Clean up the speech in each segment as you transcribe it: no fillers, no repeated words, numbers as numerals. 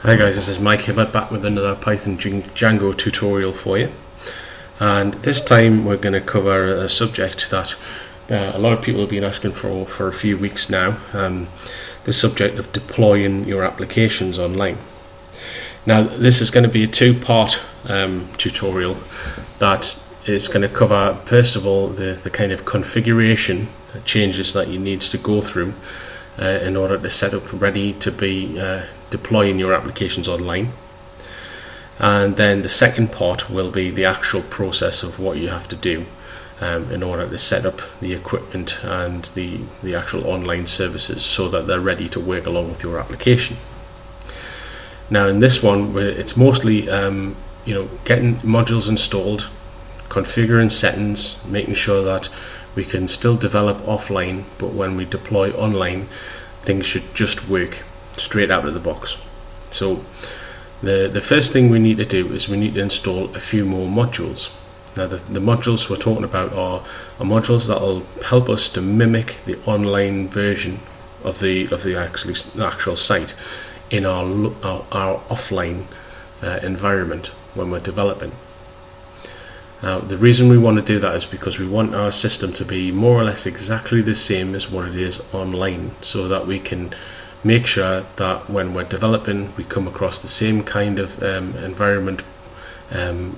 Hi guys, this is Mike Hibbert back with another Python Django tutorial for you, and this time we're going to cover a subject that a lot of people have been asking for a few weeks now, the subject of deploying your applications online. Now this is going to be a two-part tutorial that is going to cover first of all the kind of configuration changes that you need to go through in order to set up ready to be deploying your applications online, and then the second part will be the actual process of what you have to do in order to set up the equipment and the actual online services so that they're ready to work along with your application. Now in this one it's mostly getting modules installed, configuring settings, making sure that we can still develop offline, but when we deploy online things should just work straight out of the box. So the first thing we need to do is we need to install a few more modules. Now the modules we're talking about are modules that will help us to mimic the online version of the actual site in our offline environment when we're developing. Now the reason we want to do that is because we want our system to be more or less exactly the same as what it is online, so that we can make sure that when we're developing we come across the same kind of environment and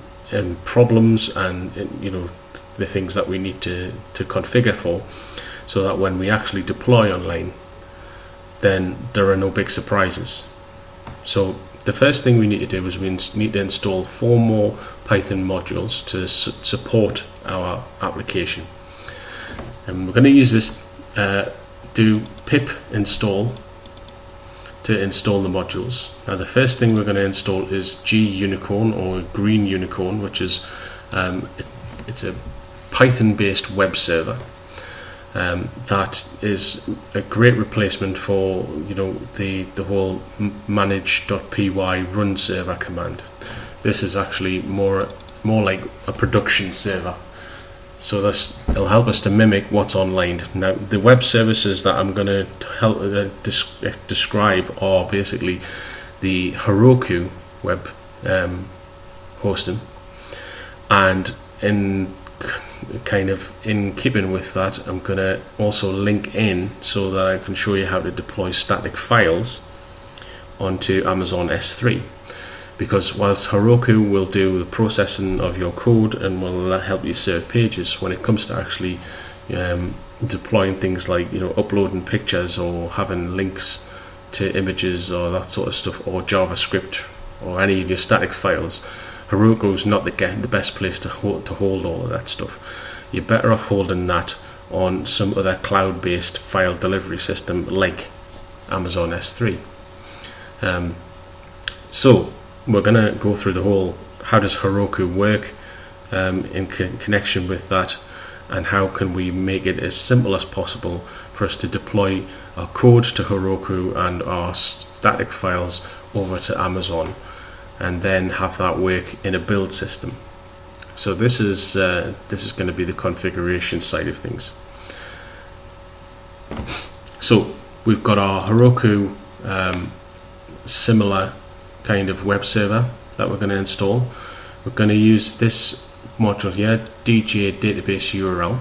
problems and the things that we need to configure for, so that when we actually deploy online then there are no big surprises. So the first thing we need to do is we need to install 4 more Python modules to support our application, and we're going to use this do pip install to install the modules. Now the first thing we're going to install is gUnicorn, or Green Unicorn, which is it's a Python based web server that is a great replacement for the whole manage.py run server command. This is actually more like a production server, so it'll help us to mimic what's online. Now the web services that I'm going to help describe are basically the Heroku web hosting, and in keeping with that, I'm going to also link in so that I can show you how to deploy static files onto Amazon S3, because whilst Heroku will do the processing of your code and will help you serve pages, when it comes to actually deploying things like uploading pictures or having links to images or that sort of stuff, or JavaScript or any of your static files, Heroku is not the best place to hold all of that stuff. You're better off holding that on some other cloud-based file delivery system like Amazon S3. So we're going to go through the whole how does Heroku work in connection with that, and how can we make it as simple as possible for us to deploy our code to Heroku and our static files over to Amazon, and then have that work in a build system. So this is going to be the configuration side of things. So we've got our Heroku similar kind of web server that we're going to install. We're going to use this module here, DJ database URL,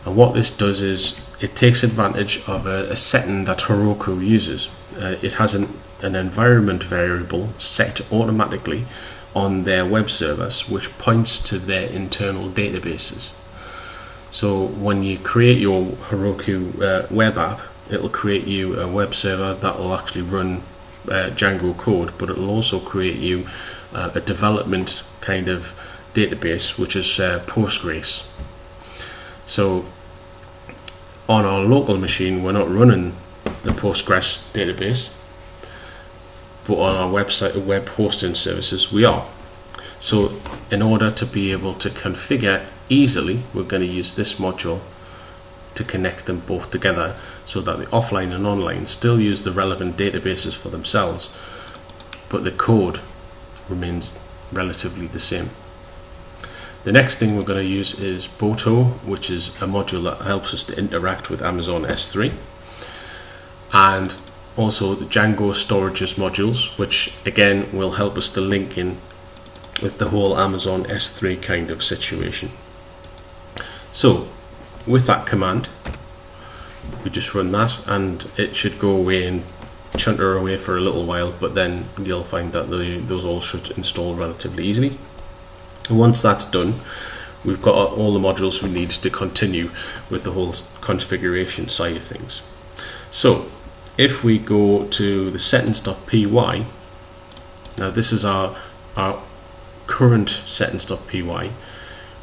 and what this does is it takes advantage of a setting that Heroku uses. It has an environment variable set automatically on their web servers, which points to their internal databases. So when you create your Heroku web app, it'll create you a web server that will actually run Django code, but it'll also create you a development kind of database, which is Postgres. So on our local machine we're not running the Postgres database, but on our website web hosting services we are. So in order to be able to configure easily, we're going to use this module to connect them both together, so that the offline and online still use the relevant databases for themselves, but the code remains relatively the same. The next thing we're going to use is Boto, which is a module that helps us to interact with Amazon S3, and also the Django storages modules, which again will help us to link in with the whole Amazon S3 kind of situation. So with that command, we just run that and it should go away and chunter away for a little while, but then you'll find that those all should install relatively easily. And once that's done, we've got all the modules we need to continue with the whole configuration side of things. So if we go to the settings.py, now this is our current settings.py,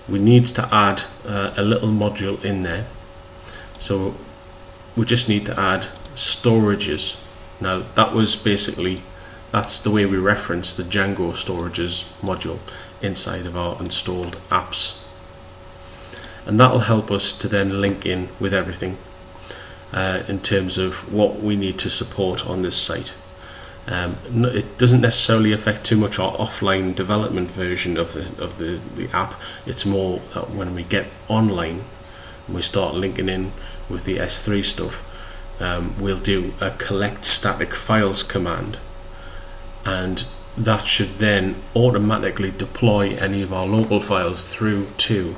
we need to add a little module in there. So we just need to add storages. Now that was basically, that's the way we reference the Django storages module inside of our installed apps. And that will help us to then link in with everything in terms of what we need to support on this site. It doesn't necessarily affect too much our offline development version of the app. It's more that when we get online and we start linking in with the S3 stuff, we'll do a collect static files command, and that should then automatically deploy any of our local files through to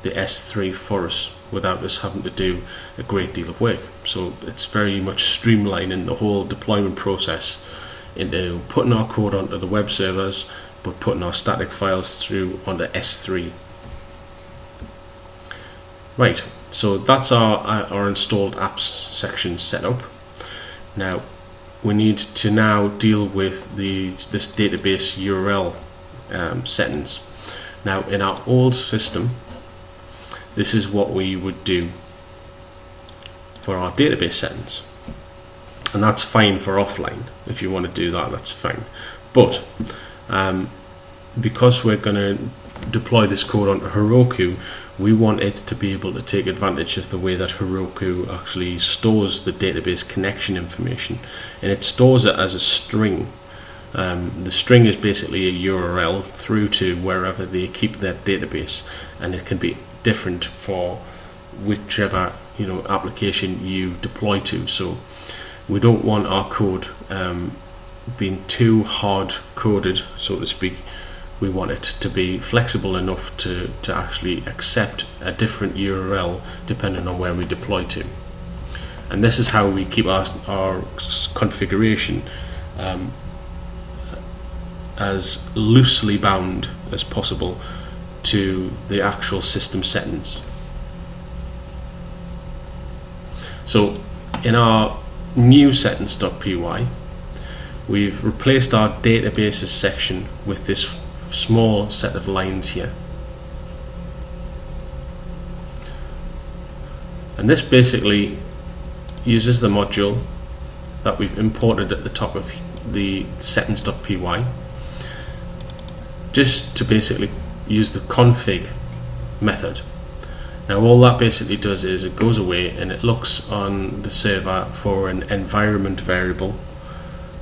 the S3 for us without us having to do a great deal of work. So it's very much streamlining the whole deployment process into putting our code onto the web servers but putting our static files through onto S3. Right, so that's our installed apps section set up. Now we need to now deal with this database URL settings. Now in our old system, this is what we would do for our database settings, and that's fine for offline. If you want to do that, that's fine, but because we're going to deploy this code onto Heroku, we want it to be able to take advantage of the way that Heroku actually stores the database connection information, and it stores it as a string. The string is basically a URL through to wherever they keep their database, and it can be different for whichever application you deploy to. So we don't want our code being too hard coded, so to speak. We want it to be flexible enough to actually accept a different URL depending on where we deploy to. And this is how we keep our configuration as loosely bound as possible to the actual system settings. So in our new settings.py, we've replaced our databases section with this small set of lines here, and this basically uses the module that we've imported at the top of the settings.py just to basically use the config method. Now all that basically does is it goes away and it looks on the server for an environment variable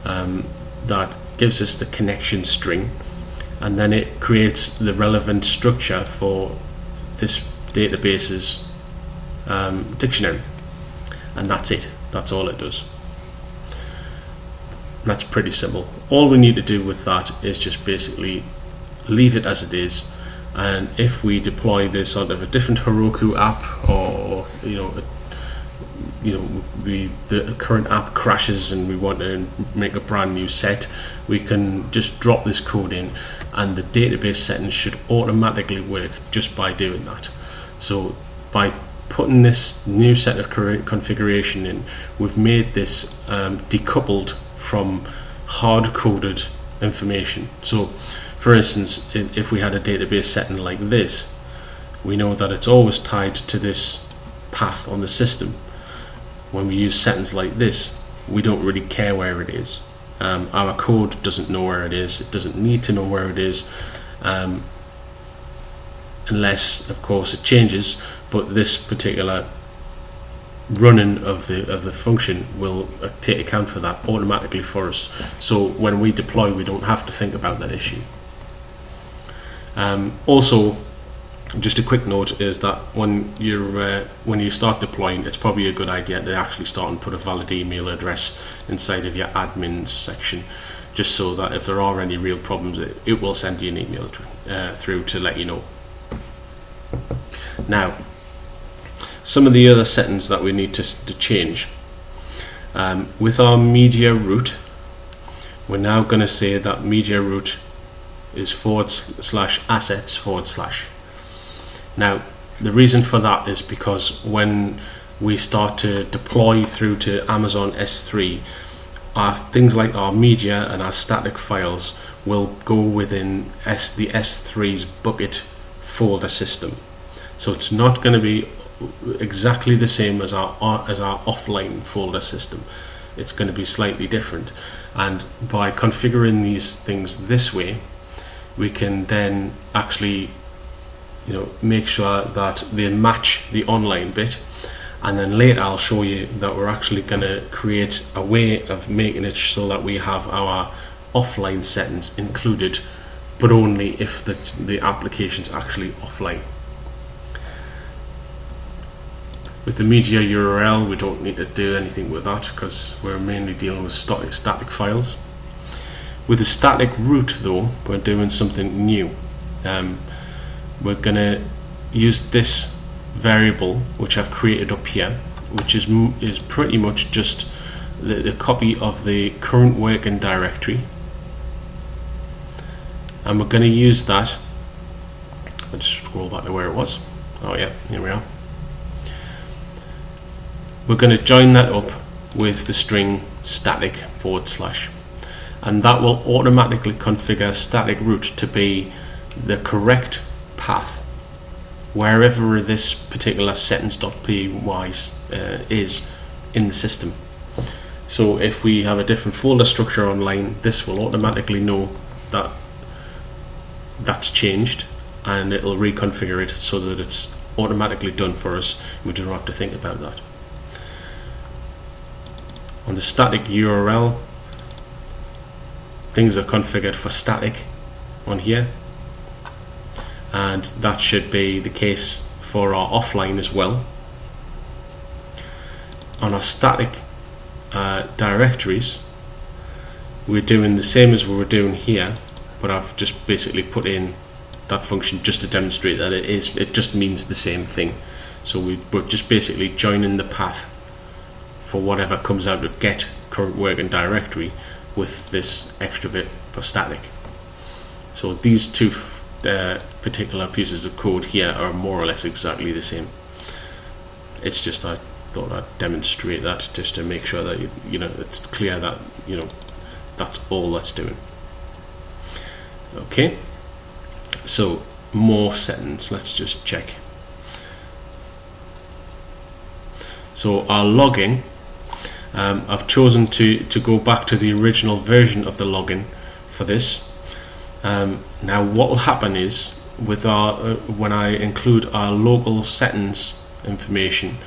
that gives us the connection string, and then it creates the relevant structure for this database's dictionary, and that's it. That's all it does. That's pretty simple. All we need to do with that is just basically leave it as it is, and if we deploy this onto a different Heroku app, or the current app crashes and we want to make a brand new set, we can just drop this code in and the database settings should automatically work just by doing that. So by putting this new set of configuration in, we've made this decoupled from hard-coded information. So for instance, if we had a database setting like this, we know that it's always tied to this path on the system. When we use settings like this, we don't really care where it is. Our code doesn't know where it is. It doesn't need to know where it is, unless of course it changes, but this particular running of the function will take account for that automatically for us. So when we deploy, we don't have to think about that issue. Also, just a quick note is that when you start deploying, it's probably a good idea to actually start and put a valid email address inside of your admins section, just so that if there are any real problems, it will send you an email through to let you know. Now, some of the other settings that we need to change. With our media root, we're now going to say that media root is /assets/. Now, the reason for that is because when we start to deploy through to Amazon S3, things like our media and our static files will go within the S3's bucket folder system. So it's not going to be exactly the same as our offline folder system. It's going to be slightly different, and by configuring these things this way, we can then actually make sure that they match the online bit, and then later I'll show you that we're actually going to create a way of making it so that we have our offline settings included, but only if the application's actually offline. With the media URL, we don't need to do anything with that because we're mainly dealing with static files. With the static root though, we're doing something new. We're going to use this variable which I've created up here, which is pretty much just the copy of the current working directory, and we're going to use that. I'll just scroll back to where it was. Oh yeah, here we are. We're going to join that up with the string static /, and that will automatically configure static root to be the correct path wherever this particular settings.py is in the system. So if we have a different folder structure online, this will automatically know that that's changed, and it'll reconfigure it so that it's automatically done for us. We don't have to think about that. On the static URL, things are configured for static on here, and that should be the case for our offline as well. On our static directories, we're doing the same as we were doing here, but I've just basically put in that function just to demonstrate that it just means the same thing. So we're just basically joining the path for whatever comes out of get current working directory with this extra bit for static. So these two particular pieces of code here are more or less exactly the same. It's just I thought I'd demonstrate that just to make sure that it's clear that that's all that's doing. Okay, so more settings. Let's just check. So our login, I've chosen to go back to the original version of the login for this. Now what will happen is with when I include our local settings information,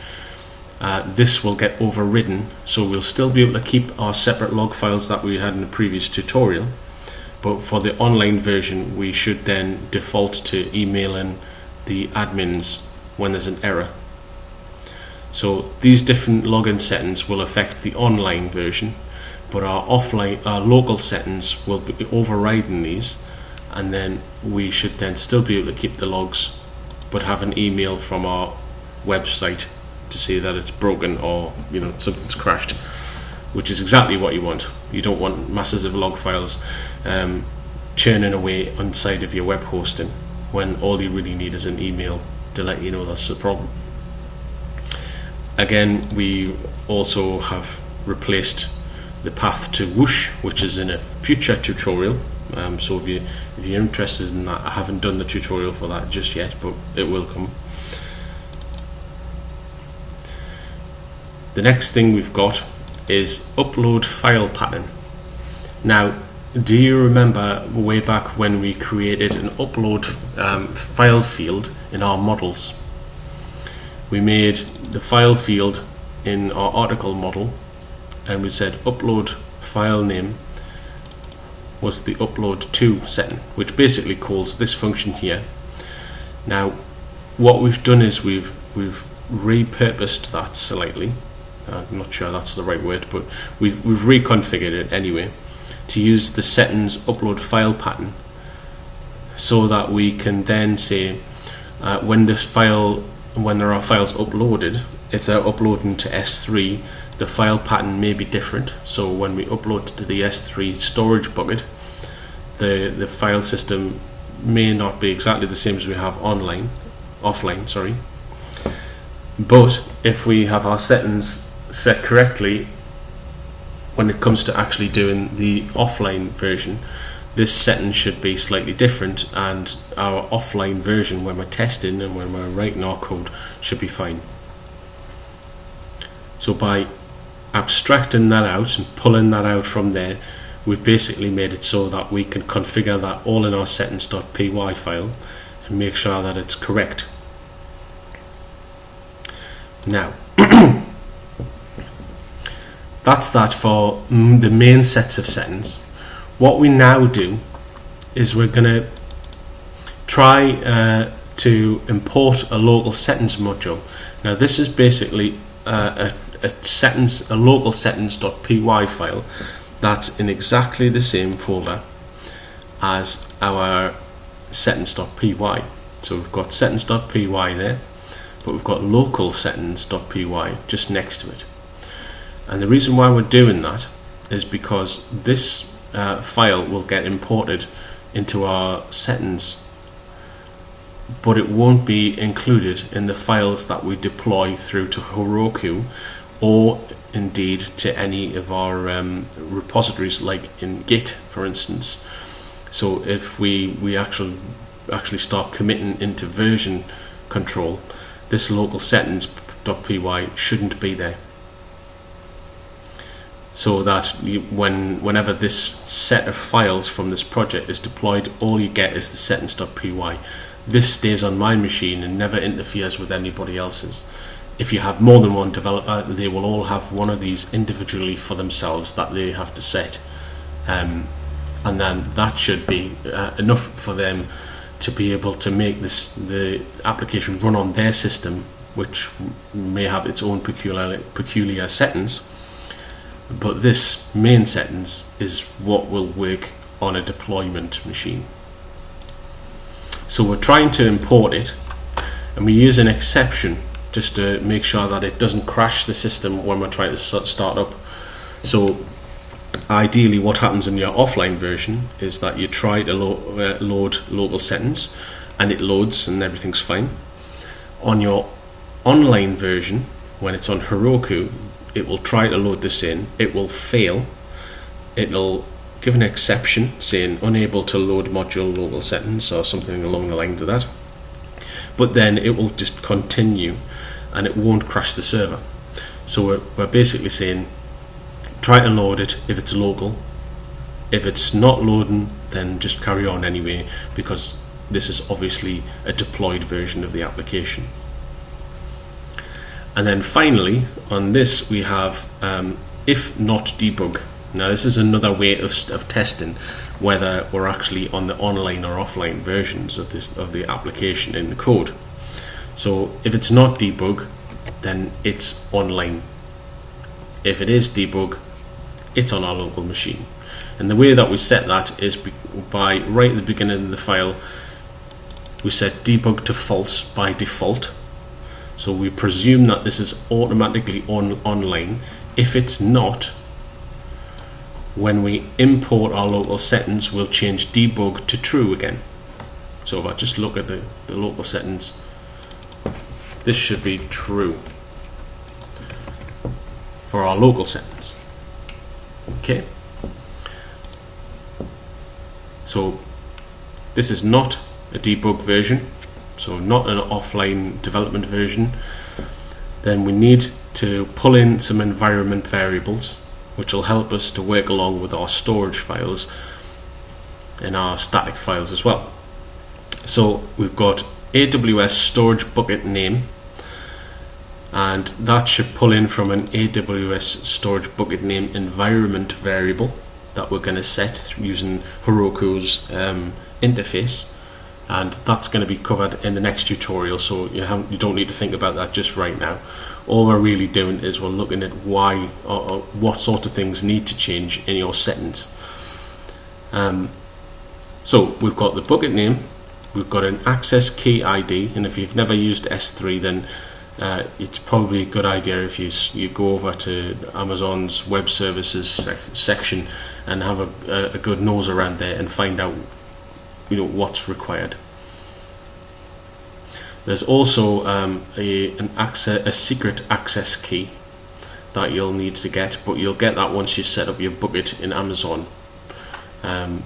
this will get overridden, so we'll still be able to keep our separate log files that we had in the previous tutorial, but for the online version we should then default to emailing the admins when there's an error. So these different login settings will affect the online version, but our local settings will be overriding these, and then we should then still be able to keep the logs but have an email from our website to say that it's broken or something's crashed, which is exactly what you want. You don't want masses of log files churning away inside of your web hosting when all you really need is an email to let you know that's the problem. Again, we also have replaced the path to Whoosh, which is in a future tutorial. So if you're interested in that, I haven't done the tutorial for that just yet, but it will come. The next thing we've got is upload file pattern. Now, do you remember way back when we created an upload file field in our models? We made the file field in our article model, and we said upload file name was the upload to setting, which basically calls this function here. Now, what we've done is we've repurposed that slightly. I'm not sure that's the right word, but we've reconfigured it anyway to use the settings upload file pattern, so that we can then say when there are files uploaded, if they're uploading to S3, the file pattern may be different. So when we upload to the S3 storage bucket, the file system may not be exactly the same as we have offline. But if we have our settings set correctly, when it comes to actually doing the offline version, this setting should be slightly different, and our offline version, when we're testing and when we're writing our code, should be fine. So by abstracting that out and pulling that out from there, we've basically made it so that we can configure that all in our settings.py file and make sure that it's correct. Now that's that for the main sets of settings. What we now do is we're going to try to import a local settings module. Now this is basically a local settings.py file that's in exactly the same folder as our settings.py. So we've got settings.py there, but we've got local settings.py just next to it. And the reason why we're doing that is because this file will get imported into our settings, but it won't be included in the files that we deploy through to Heroku, or indeed to any of our repositories, like in Git, for instance. So if we actually start committing into version control, this local settings.py shouldn't be there. So that whenever this set of files from this project is deployed, all you get is the settings.py. This stays on my machine and never interferes with anybody else's. If you have more than one developer, they will all have one of these individually for themselves that they have to set, and then that should be enough for them to be able to make the application run on their system, which may have its own peculiar settings. But this main settings is what will work on a deployment machine. So we're trying to import it, and we use an exception just to make sure that it doesn't crash the system when we're trying to start up. So ideally what happens in your offline version is that you try to load local settings, and it loads and everything's fine. On your online version, when it's on Heroku, it will try to load this in, it will fail, it'll give an exception saying unable to load module local settings or something along the lines of that, but then it will just continue and it won't crash the server. So we're basically saying try to load it if it's local. If it's not loading, then just carry on anyway, because this is obviously a deployed version of the application. And then finally on this we have if not debug. Now this is another way of testing whether we're actually on the online or offline versions of the application in the code. So if it's not debug, then it's online. If it is debug, it's on our local machine. And the way that we set that is by right at the beginning of the file we set debug to false by default. So we presume that this is automatically online. If it's not, when we import our local settings, we'll change debug to true again. So if I just look at the local settings, this should be true for our local settings. Okay. So this is not a debug version, so not an offline development version. Then we need to pull in some environment variables, which will help us to work along with our storage files and our static files as well. So we've got AWS storage bucket name, and that should pull in from an AWS storage bucket name environment variable that we're going to set using Heroku's interface. and that's going to be covered in the next tutorial, so you don't need to think about that just right now. All we're really doing is we're looking at why or what sort of things need to change in your settings. So we've got the bucket name, we've got an access key ID, and if you've never used S3, then it's probably a good idea if you go over to Amazon's web services section and have a good nose around there and find out what's required. There's also a secret access key that you'll need to get, but you'll get that once you set up your bucket in Amazon. And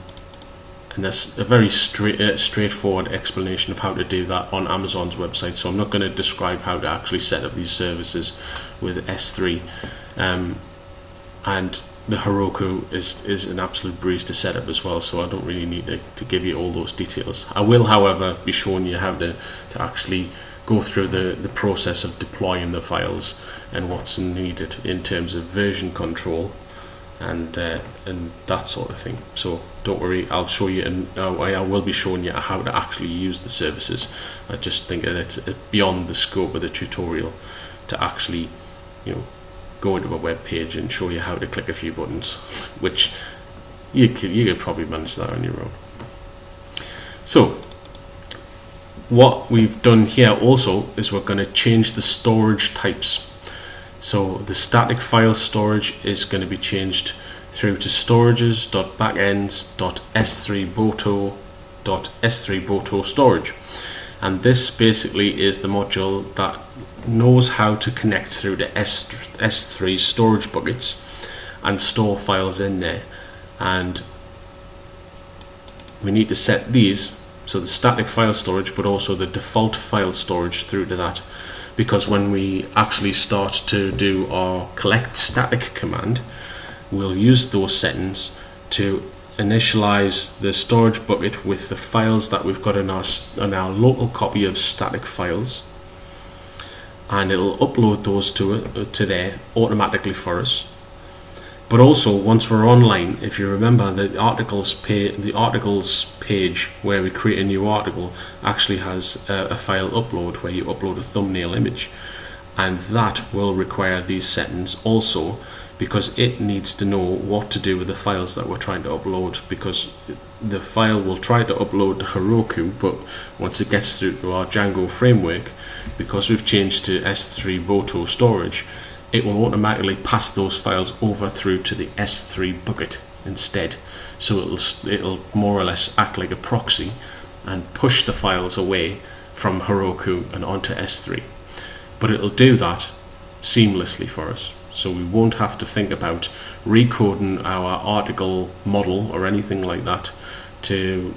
there's a very straightforward explanation of how to do that on Amazon's website, so I'm not going to describe how to actually set up these services with S3. And the Heroku is an absolute breeze to set up as well, so I don't really need to give you all those details. I will, however, be showing you how to actually go through the process of deploying the files and what's needed in terms of version control and that sort of thing. So don't worry, I'll show you, and I will be showing you how to actually use the services. I just think that it's beyond the scope of the tutorial to actually go into a web page and show you how to click a few buttons, which you could probably manage that on your own. So what we've done here also is we're going to change the storage types. So the static file storage is going to be changed through to storages.backends.s3boto.s3boto storage, and this basically is the module that knows how to connect through to S3 storage buckets and store files in there. And we need to set these, so the static file storage but also the default file storage, through to that, because when we actually start to do our collect static command, we'll use those settings to initialize the storage bucket with the files that we've got in our local copy of static files, and it'll upload those to there automatically for us. But also, once we're online, if you remember, the articles page where we create a new article actually has a file upload where you upload a thumbnail image, and that will require these settings also, because it needs to know what to do with the files that we're trying to upload, because the file will try to upload to Heroku, but once it gets through to our Django framework, because we've changed to S3 Boto storage, it will automatically pass those files over through to the S3 bucket instead. So it'll more or less act like a proxy and push the files away from Heroku and onto S3. But it'll do that seamlessly for us, so we won't have to think about recoding our article model or anything like that to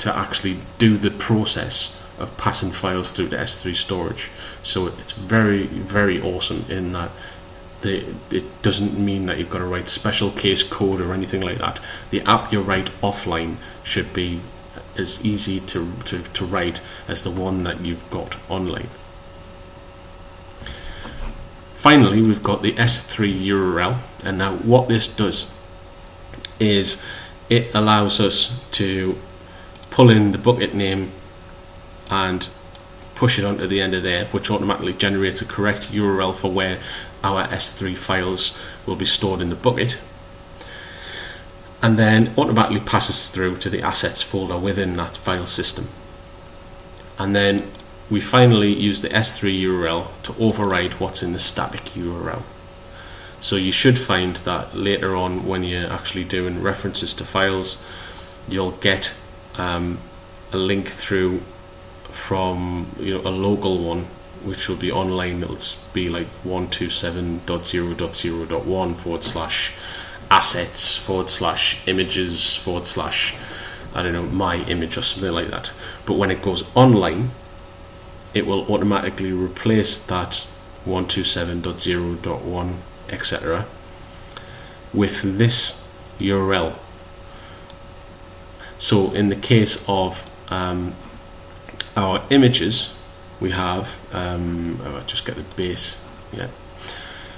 actually do the process of passing files through to S3 storage. So it's very, very awesome in that it doesn't mean that you've got to write special case code or anything like that. The app you write offline should be as easy to write as the one that you've got online. Finally, we've got the S3 URL, and now what this does is it allows us to pull in the bucket name and push it onto the end of there, which automatically generates a correct URL for where our S3 files will be stored in the bucket, and then automatically passes through to the assets folder within that file system. And then we finally use the S3 URL to override what's in the static URL. So you should find that later on, when you're actually doing references to files, you'll get a link through from a local one, which will be online. It'll be like 127.0.0.1/assets/images/ I don't know, my image or something like that. But when it goes online, it will automatically replace that 127.0.1 etc. with this URL. So in the case of our images, we have I'll just get the base. Yeah.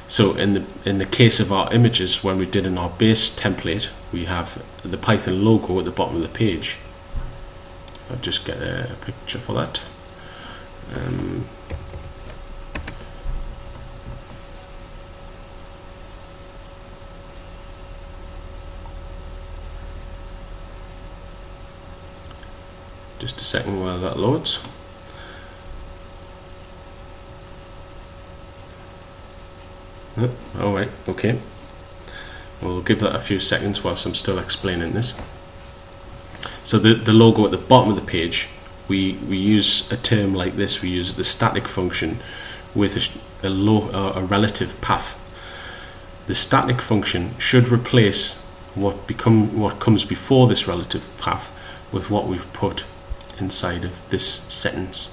So in the case of our images, when we did in our base template, we have the Python logo at the bottom of the page. I'll just get a picture for that. Just a second while that loads. Oh, alright, okay. We'll give that a few seconds whilst I'm still explaining this. So the logo at the bottom of the page, we use a term like this. We use the static function with a relative path. The static function should replace what comes before this relative path with what we've put inside of this sentence.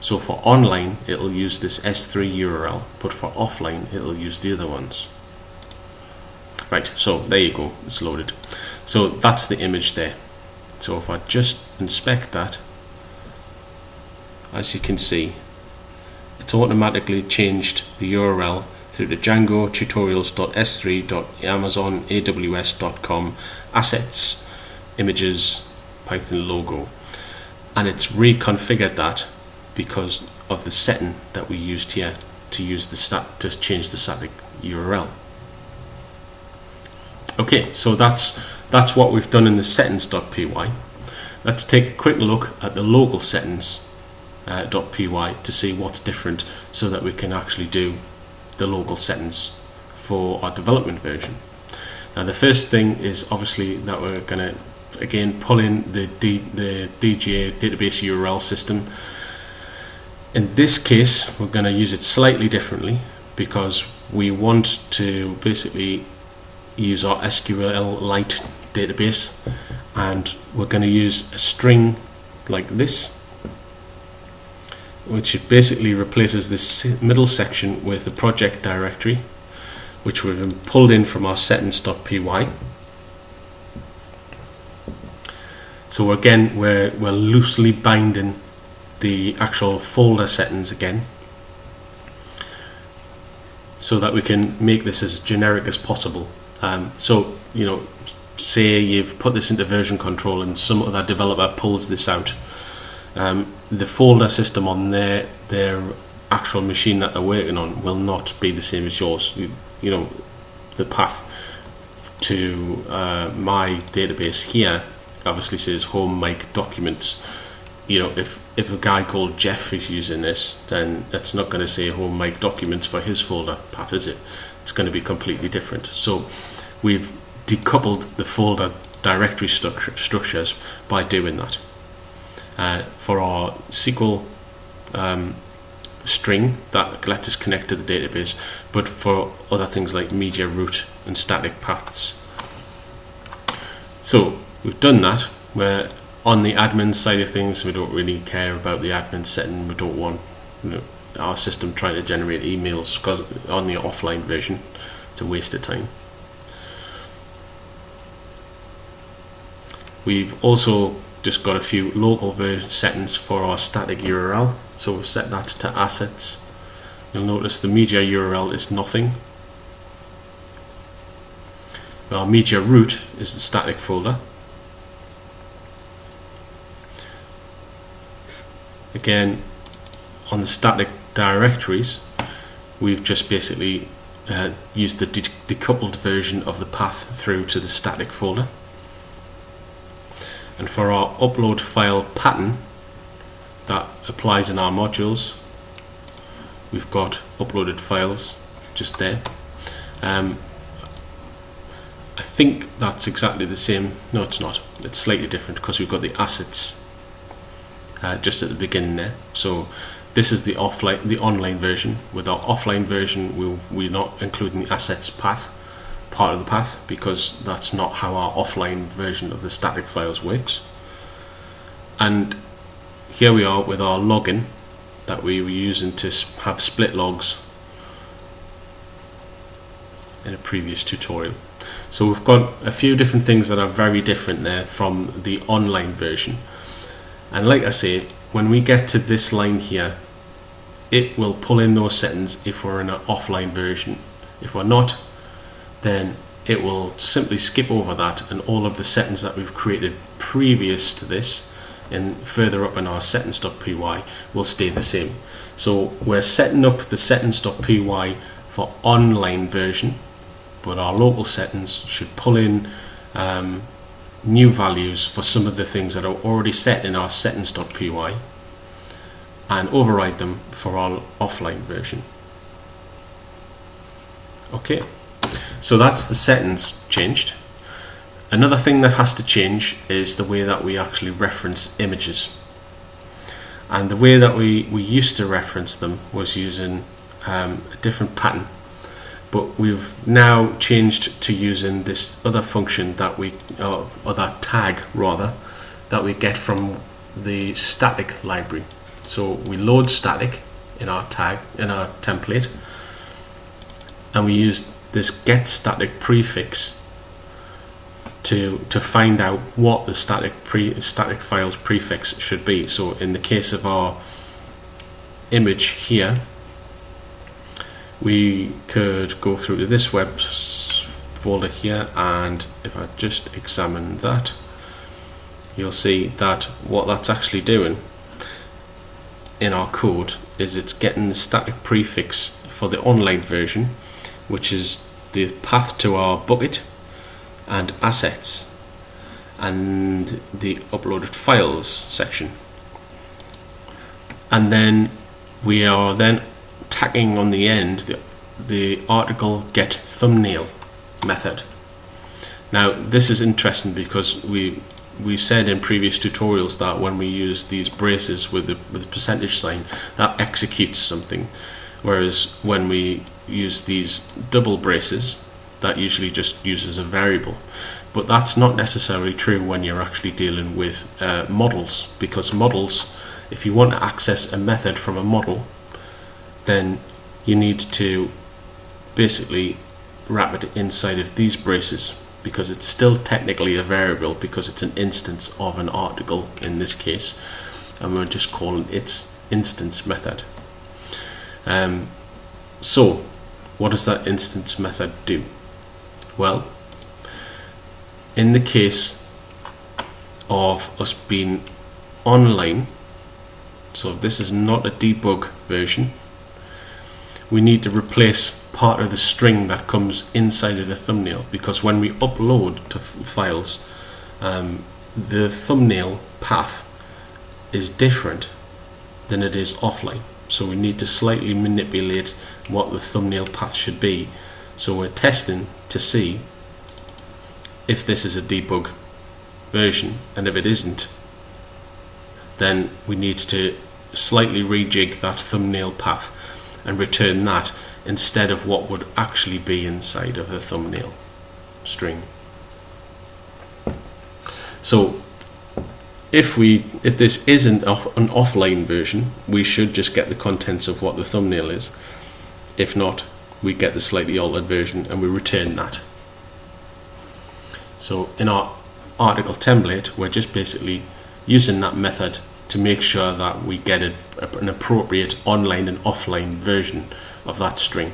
So for online, it'll use this S3 URL, but for offline, it'll use the other ones. Right, so there you go, it's loaded. So that's the image there. So if I just inspect that, as you can see, it's automatically changed the URL through to Django tutorials.s3.amazonaws.com assets, images, Python logo, and it's reconfigured that because of the setting that we used here to use the change the static URL. Okay, so that's what we've done in the settings.py. Let's take a quick look at the local settings.py to see what's different, so that we can actually do the local settings for our development version. Now the first thing is obviously that we're going to again pull in the DGA database URL system. In this case, we're going to use it slightly differently because we want to basically use our SQLite database, and we're going to use a string like this, which basically replaces this middle section with the project directory, which we've pulled in from our settings.py. So again, we're loosely binding the actual folder settings again, so that we can make this as generic as possible. So, you know, say you've put this into version control and some other developer pulls this out, the folder system on their actual machine that they're working on will not be the same as yours. You know, the path to my database here obviously says home mic documents. You know, if a guy called Jeff is using this, then it's not going to say home mic documents for his folder path, is it? It's going to be completely different. So we've decoupled the folder directory structures by doing that. For our SQL string, that lets us connect to the database, but for other things like media root and static paths. So we've done that. Where on the admin side of things, we don't really care about the admin setting. We don't want, you know, our system trying to generate emails, because on the offline version, it's a waste of time. We've also just got a few local settings for our static URL. So we've set that to assets. You'll notice the media URL is nothing. Our media root is the static folder. Again, on the static directories, we've just basically used the decoupled version of the path through to the static folder. And for our upload file pattern that applies in our modules, we've got uploaded files just there. I think that's exactly the same. No, it's not. It's slightly different because we've got the assets just at the beginning there. So this is the online version. With our offline version, we're not including the assets path, part of the path, because that's not how our offline version of the static files works. And here we are with our login that we were using to have split logs in a previous tutorial. So we've got a few different things that are very different there from the online version. And like I say, when we get to this line here, it will pull in those settings if we're in an offline version. If we're not, then it will simply skip over that, and all of the settings that we've created previous to this and further up in our settings.py will stay the same. So we're setting up the settings.py for online version, but our local settings should pull in new values for some of the things that are already set in our settings.py and override them for our offline version. Okay, so that's the settings changed. Another thing that has to change is the way that we actually reference images. And the way that we used to reference them was using a different pattern. But we've now changed to using this other function that or that tag rather, that we get from the static library. So we load static in our tag, in our template, and we use this get static prefix to find out what the static file's prefix should be. So in the case of our image here, we could go through to this web folder here, and if I just examine that, you'll see that what that's actually doing in our code is it's getting the static prefix for the online version, which is the path to our bucket and assets and the uploaded files section, and then we are then tacking on the end the article get thumbnail method. Now this is interesting because we said in previous tutorials that when we use these braces with the percentage sign, that executes something, whereas when we use these double braces, that usually just uses a variable. But that's not necessarily true when you're actually dealing with models, because models, if you want to access a method from a model, then you need to basically wrap it inside of these braces, because it's still technically a variable because it's an instance of an article in this case, and we're just calling its instance method. So what does that instance method do? Well, in the case of us being online, so if this is not a debug version, we need to replace part of the string that comes inside of the thumbnail, because when we upload to files, the thumbnail path is different than it is offline. So we need to slightly manipulate what the thumbnail path should be. So we're testing to see if this is a debug version, and if it isn't, then we need to slightly rejig that thumbnail path and return that instead of what would actually be inside of the thumbnail string. So if this isn't an offline version, we should just get the contents of what the thumbnail is. If not, we get the slightly altered version and we return that. So in our article template, we're just basically using that method to make sure that we get an appropriate online and offline version of that string.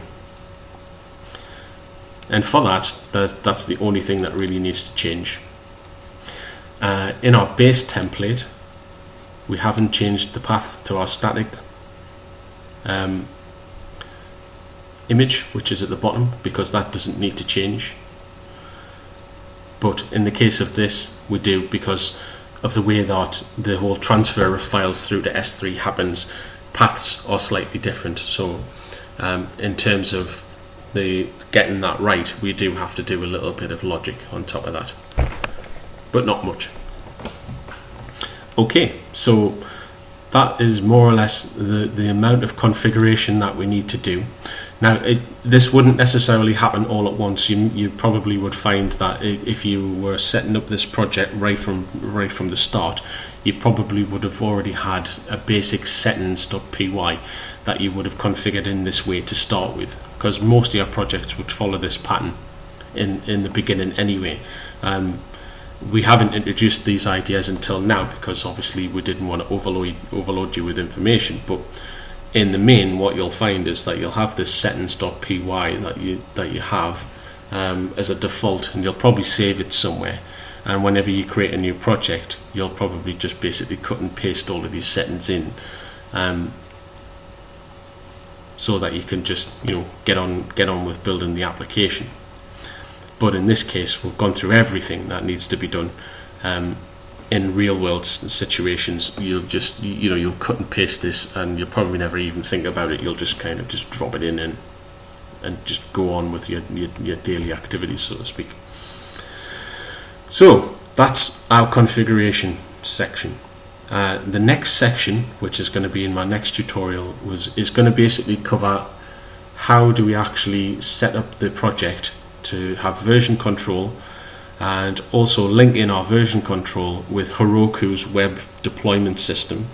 And for that's the only thing that really needs to change. In our base template, we haven't changed the path to our static image, which is at the bottom, because that doesn't need to change. But in the case of this, we do, because of the way that the whole transfer of files through to S3 happens. Paths are slightly different, so in terms of getting that right, we do have to do a little bit of logic on top of that, but not much. Okay, so that is more or less the amount of configuration that we need to do. Now, this wouldn't necessarily happen all at once. You probably would find that if you were setting up this project right from the start, you probably would have already had a basic settings.py that you would have configured in this way to start with, because most of your projects would follow this pattern in the beginning anyway. We haven't introduced these ideas until now because obviously we didn't want to overload you with information, but in the main, what you'll find is that you'll have this settings.py that you have as a default, and you'll probably save it somewhere. and whenever you create a new project, you'll probably just basically cut and paste all of these settings in, so that you can just get on with building the application. But in this case, we've gone through everything that needs to be done. In real world situations, you'll just you'll cut and paste this, and you'll probably never even think about it. You'll just kind of just drop it in and just go on with your daily activities, so to speak. So that's our configuration section. The next section, which is going to be in my next tutorial, is going to basically cover how do we actually set up the project to have version control, and also link in our version control with Heroku's web deployment system,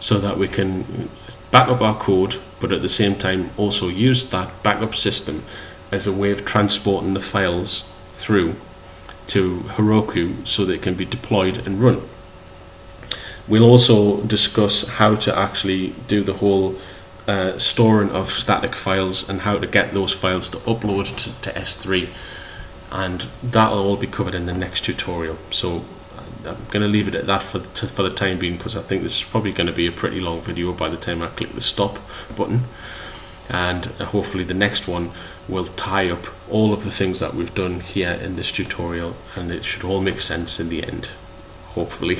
so that we can back up our code, but at the same time also use that backup system as a way of transporting the files through to Heroku so that it can be deployed and run. We'll also discuss how to actually do the whole storing of static files and how to get those files to upload to S3, and that'll all be covered in the next tutorial. So I'm going to leave it at that for the time being, because I think this is probably going to be a pretty long video by the time I click the stop button, and hopefully the next one will tie up all of the things that we've done here in this tutorial, and it should all make sense in the end, hopefully.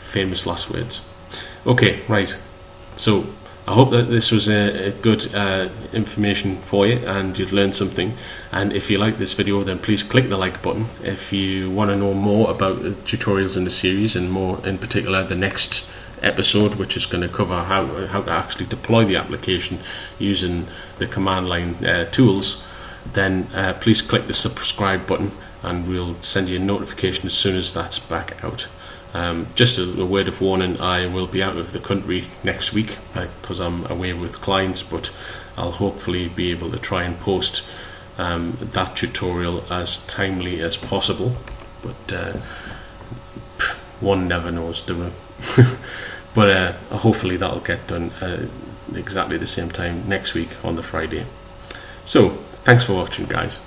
Famous last words. Okay, right, so I hope that this was a good information for you and you've learned something. And if you like this video, then please click the like button. If you want to know more about the tutorials in the series, and more in particular the next episode, which is going to cover how to actually deploy the application using the command line tools, then please click the subscribe button, and we'll send you a notification as soon as that's back out. Just a word of warning, I will be out of the country next week because I'm away with clients, but I'll hopefully be able to try and post that tutorial as timely as possible, but one never knows, do we? But hopefully that'll get done exactly the same time next week on the Friday. So thanks for watching, guys.